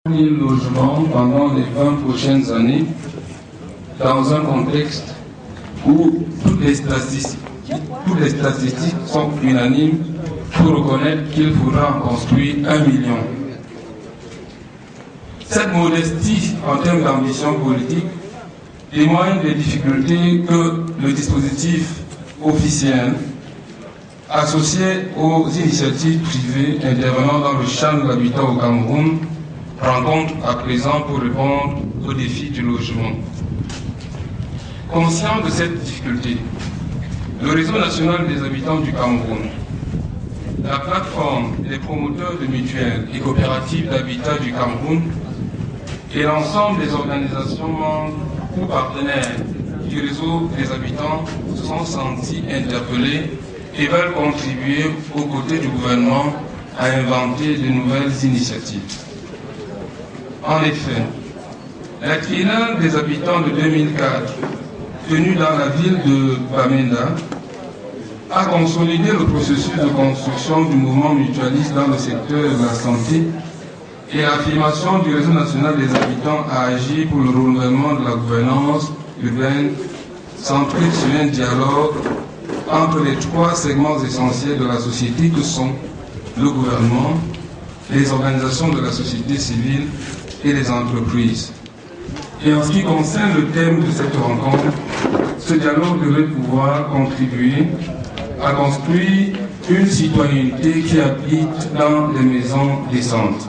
000 logements pendant les 20 prochaines années, dans un contexte où toutes les statistiques sont unanimes pour reconnaître qu'il faudra en construire 1 million. Cette modestie en termes d'ambition politique témoigne des difficultés que le dispositif officiel associé aux initiatives privées intervenant dans le champ de l'habitat au Cameroun rencontre à présent pour répondre aux défis du logement. Conscient de cette difficulté, le Réseau national des habitants du Cameroun, la plateforme des promoteurs de mutuelles et coopératives d'habitat du Cameroun et l'ensemble des organisations membres ou partenaires du Réseau des habitants se sont sentis interpellés et veulent contribuer aux côtés du gouvernement à inventer de nouvelles initiatives. En effet, la triennale des habitants de 2004, tenue dans la ville de Bamenda, a consolidé le processus de construction du mouvement mutualiste dans le secteur de la santé et l'affirmation du Réseau national des habitants a agi pour le renouvellement de la gouvernance urbaine centrée sur un dialogue entre les 3 segments essentiels de la société que sont le gouvernement, les organisations de la société civile et les entreprises. Et en ce qui concerne le thème de cette rencontre, ce dialogue devrait pouvoir contribuer à construire une citoyenneté qui habite dans des maisons décentes.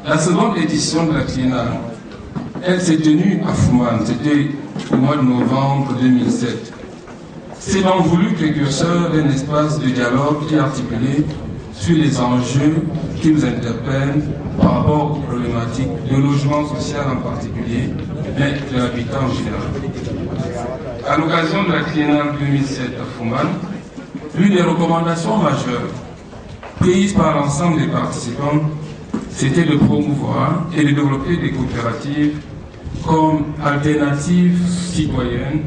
La seconde édition de la triennale, elle s'est tenue à Fouman, c'était au mois de novembre 2007. C'est donc voulu précurseur d'un espace de dialogue qui est articulé sur les enjeux qui nous interpellent par rapport aux problématiques de logement social en particulier, mais de l'habitat en général. À l'occasion de la triennale 2007 à Fouman, l'une des recommandations majeures prises par l'ensemble des participants, c'était de promouvoir et de développer des coopératives comme alternatives citoyennes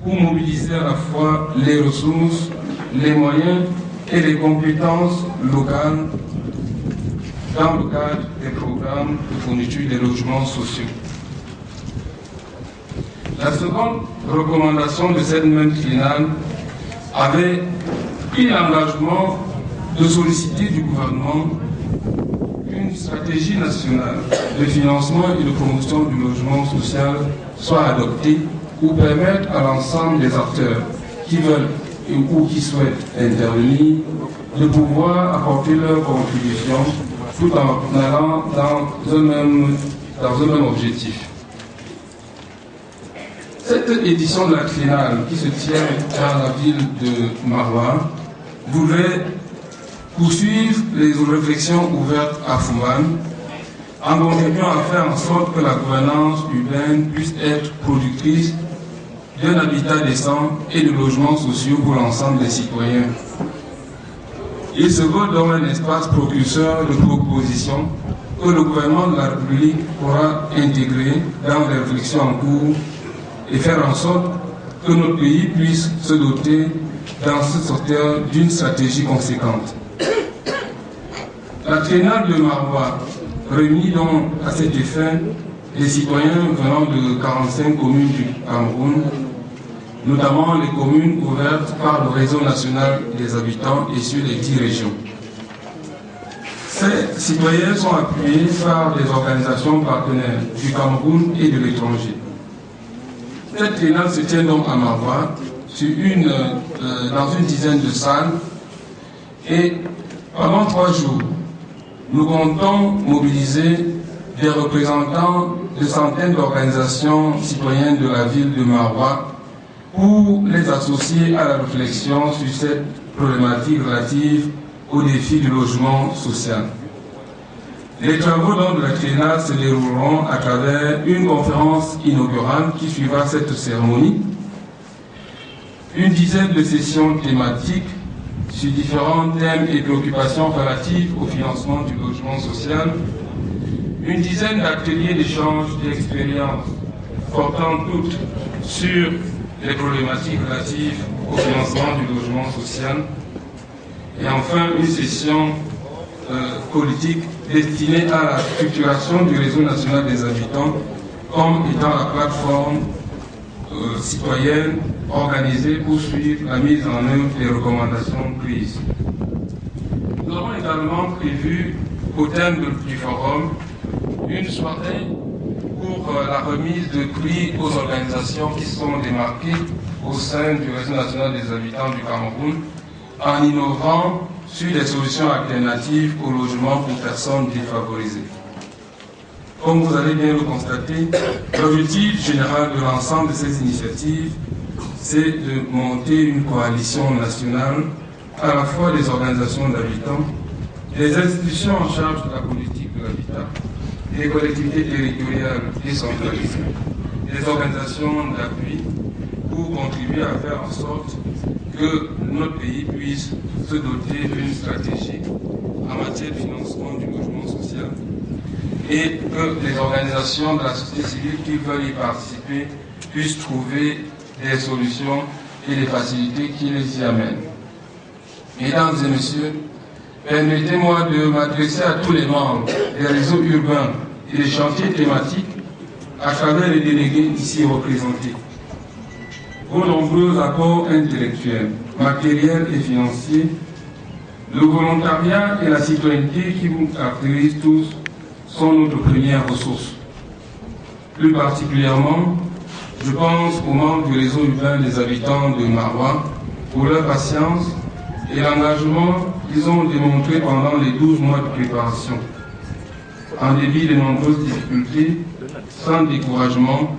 pour mobiliser à la fois les ressources, les moyens et les compétences locales dans le cadre des programmes de fourniture des logements sociaux. La seconde recommandation de cette même triennale avait pris l'engagement de solliciter du gouvernement une stratégie nationale de financement et de promotion du logement social soit adoptée pour permettre à l'ensemble des acteurs qui veulent ou qui souhaitent intervenir de pouvoir apporter leur contribution tout en allant dans un même objectif. Cette édition de la triennale qui se tient dans la ville de Maroua voudrait poursuivre les réflexions ouvertes à Fouman en contribuant à faire en sorte que la gouvernance urbaine puisse être productrice d'un habitat décent et de logements sociaux pour l'ensemble des citoyens. Il se veut donc un espace précurseur de propositions que le gouvernement de la République pourra intégrer dans les réflexions en cours et faire en sorte que notre pays puisse se doter dans ce secteur d'une stratégie conséquente. La triennale de Maroua réunit donc à cet effet les citoyens venant de 45 communes du Cameroun, notamment les communes ouvertes par le Réseau national des habitants et sur les 10 régions. Ces citoyens sont appuyés par des organisations partenaires du Cameroun et de l'étranger. Cette triennale se tient donc à Maroua, dans une dizaine de salles, et pendant 3 jours, nous comptons mobiliser des représentants de centaines d'organisations citoyennes de la ville de Maroua pour les associer à la réflexion sur cette problématique relative aux défis du logement social. Les travaux de la triennale se dérouleront à travers une conférence inaugurale qui suivra cette cérémonie, une dizaine de sessions thématiques sur différents thèmes et préoccupations relatives au financement du logement social, une dizaine d'ateliers d'échange d'expériences portant toutes sur les problématiques relatives au financement du logement social, et enfin une session politique destinée à la structuration du réseau national des habitants comme étant la plateforme citoyenne organisée pour suivre la mise en œuvre des recommandations prises. Nous avons également prévu, au terme du forum, une soirée pour la remise de prix aux organisations qui sont démarquées au sein du réseau national des habitants du Cameroun en innovant sur des solutions alternatives au logement pour personnes défavorisées. Comme vous allez bien le constater, l'objectif général de l'ensemble de ces initiatives, c'est de monter une coalition nationale à la fois des organisations d'habitants, des institutions en charge de la politique de l'habitat, des collectivités territoriales décentralisées, des organisations d'appui pour contribuer à faire en sorte que notre pays puisse se doter d'une stratégie en matière de financement du logement social et que les organisations de la société civile qui veulent y participer puissent trouver des solutions et des facilités qui les y amènent. Mesdames et messieurs, permettez-moi de m'adresser à tous les membres des réseaux urbains et des chantiers thématiques à travers les délégués ici représentés. Vos nombreux apports intellectuels, matériels et financiers, le volontariat et la citoyenneté qui vous caractérisent tous sont notre première ressource. Plus particulièrement, je pense aux membres du réseau urbain des habitants de Marois pour leur patience et l'engagement qu'ils ont démontré pendant les 12 mois de préparation. En dépit de nombreuses difficultés, sans découragement,